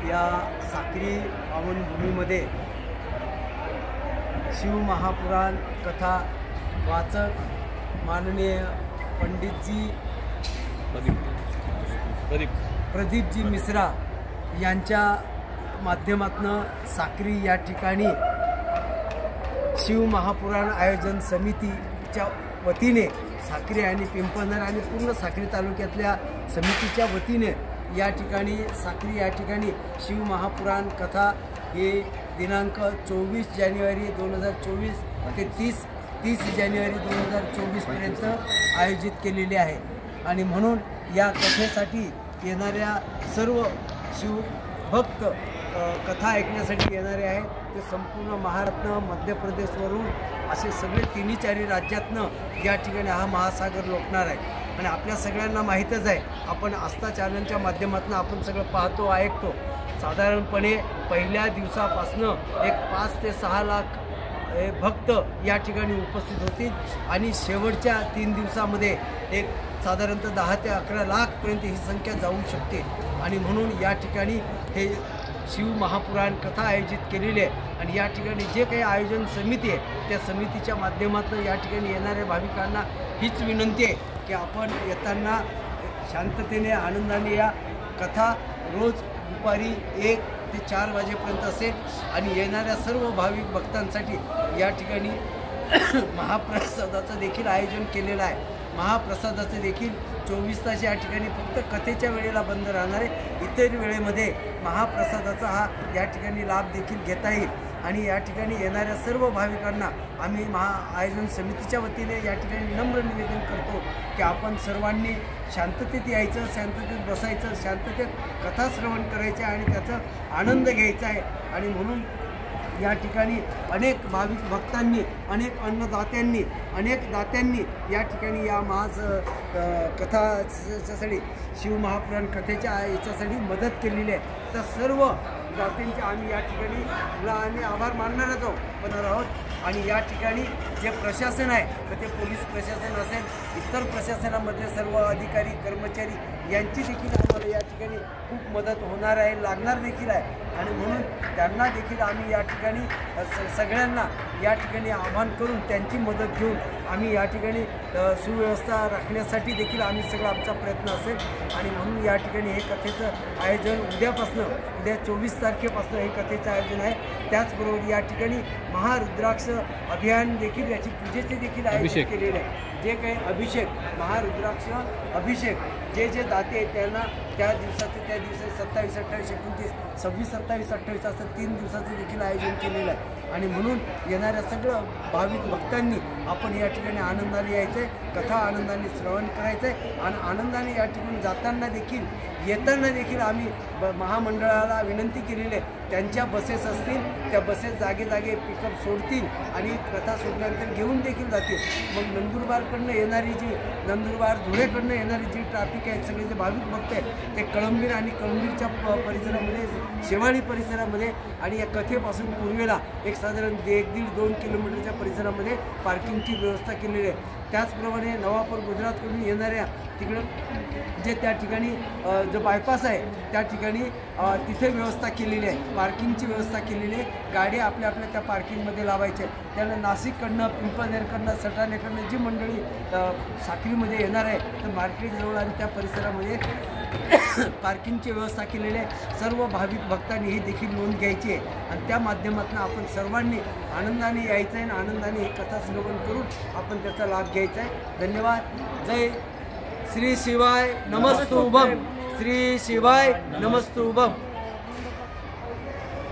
या साक्री पावनभूमीमध्ये शिवमहापुराण कथा वाचक माननीय पंडितजी प्रदीपजी मिश्रा यांच्या माध्यमातून साक्री या ठिकाणी शिवमहापुराण आयोजन समितीच्या वतीने साक्री आणि पिंपळनेर आणि पूर्ण साक्री तालुक्यातल्या समितीच्या वतीने या ठिकाणी साक्री या ठिकाणी शिवमहापुराण कथा हे दिनांक 24 जानेवारी 2024 ते 30 जानेवारी 2024 पर्यंत आयोजित केलेले आहे। आणि म्हणून या कथेसाठी येणाऱ्या सर्व शिवभक्त कथा ऐकण्यासाठी येणारे आहेत ते संपूर्ण महाराष्ट्र मध्य प्रदेशवरून असे सगळे तिन्ही चारी राज्यातनं या ठिकाणी हा महासागर लोटणार आहे। आणि आपल्या सगळ्यांना माहीतच आहे, आपण आस्था चॅनलच्या माध्यमातून आपण सगळं पाहतो ऐकतो। साधारणपणे पहिल्या दिवसापासनं एक 5 ते 6 लाख भक्त या ठिकाणी उपस्थित होतील आणि शेवटच्या 3 दिवसामध्ये एक साधारणतः 10 ते 11 लाखपर्यंत ही संख्या जाऊ शकते। आणि म्हणून या ठिकाणी हे शिवमहापुराण कथा आयोजित केलेली आहे। आणि या ठिकाणी जे काही आयोजन समिती आहे त्या समितीच्या माध्यमातून या ठिकाणी येणाऱ्या भाविकांना हीच विनंती आहे की आपण येताना शांततेने आनंदाने या कथा रोज दुपारी 1 ते 4 वाजेपर्यंत असेल। आणि येणाऱ्या सर्व भाविक भक्तांसाठी या ठिकाणी महाप्रसादाचं देखील आयोजन केलेलं आहे। महाप्रसादाचं देखील 24 तास या ठिकाणी फक्त कथेच्या वेळेला बंद राहणार आहे। इतर वेळेमध्ये महाप्रसादाचा हा या ठिकाणी लाभ देखील घेता येईल। आणि या ठिकाणी येणाऱ्या सर्व भाविकांना आम्ही आयोजन समितीच्या वतीने या ठिकाणी नम्र निवेदन करतो की आपण सर्वांनी शांततेत यायचं, शांततेत बसायचं, शांततेत कथा श्रवण करायचे आणि त्याचा आनंद घ्यायचा आहे। आणि म्हणून या ठिकाणी अनेक भाविक भक्तांनी, अनेक अन्नदात्यांनी, अनेक दात्यांनी या ठिकाणी या कथासाठी शिवमहापुराण कथेच्या याच्यासाठी मदत केलेली आहे। तर सर्व दात्यांचे आम्ही या ठिकाणी आणि आभार मानणारच आहोत। आणि या ठिकाणी जे प्रशासन आहे तर ते पोलीस प्रशासन असेल, इतर प्रशासनामधले सर्व अधिकारी कर्मचारी यांची देखील आम्हाला या ठिकाणी खूप मदत होणार आहे, लागणार देखील आहे। आणि म्हणून त्यांना देखील आम्ही या ठिकाणी सगळ्यांना या ठिकाणी आवाहन करून त्यांची मदत घेऊन आम्ही या ठिकाणी सुव्यवस्था राखण्यासाठी देखील आम्ही सगळा आमचा प्रयत्न असेल। आणि म्हणून या ठिकाणी हे कथेचं आयोजन उद्या 24 तारखेपासून हे कथेचं आयोजन आहे। त्याचबरोबर या ठिकाणी महारुद्राक्ष अभियान देखील याची पूजेचे देखील आयोजन केलेले आहे। जे काही अभिषेक महारुद्राक्ष अभिषेक जे दाते आहेत त्यांना त्या दिवसाचे 27, 28, 29, 26, 27, 28 असं 3 दिवसाचं देखील आयोजन केलेलं आहे। आणि म्हणून येणाऱ्या सगळं भाविक भक्तांनी आपण या ठिकाणी आनंदाने यायचं आहे, कथा आनंदाने श्रवण करायचं आहे। आणि आनंदाने या ठिकाणी जाताना देखील येताना देखील आम्ही महामंडळाला विनंती केलेली आहे, त्यांच्या बसेस असतील त्या बसेस जागे पिकअप सोडतील आणि कथा सोडल्यानंतर घेऊन देखील जातील। मग नंदुरबारकडनं येणारी जी नंदुरबार धुळेकडनं येणारी जी ट्रॅफिक आहे, सगळे जे भाविक भक्त आहेत ते कळंबीर आणि कळंबीरच्या परिसरामध्ये, शेवाळी परिसरामध्ये आणि या कथेपासून पूर्वेला एक साधारण 1-2 किलोमीटरच्या परिसरामध्ये पार्किंगची व्यवस्था केलेली आहे। त्याचप्रमाणे नवापूर गुजरातकडून येणाऱ्या तिकडं जे त्या ठिकाणी जो बायपास आहे त्या ठिकाणी तिथे व्यवस्था केलेली आहे, पार्किंगची व्यवस्था केलेली आहे। गाडी आपल्या त्या पार्किंगमध्ये लावायच्या आहेत। त्याला नाशिककडनं, पिंपळनेरकडनं, सटाण्याकडनं जी मंडळी साक्रीमध्ये येणार आहे तर मार्केटजवळ आणि त्या परिसरामध्ये पार्किंगची व्यवस्था केलेली आहे। सर्व भाविक भक्तांनी ही देखील नोंद घ्यायची आहे आणि त्या माध्यमातून आपण सर्वांनी आनंदाने यायचं आहे आणि आनंदाने ही कथा श्रवण करून आपण त्याचा लाभ घ्यायचा आहे। धन्यवाद। जय श्री शिवाय नमस्तुभम, श्री शिवाय नमस्तुभम।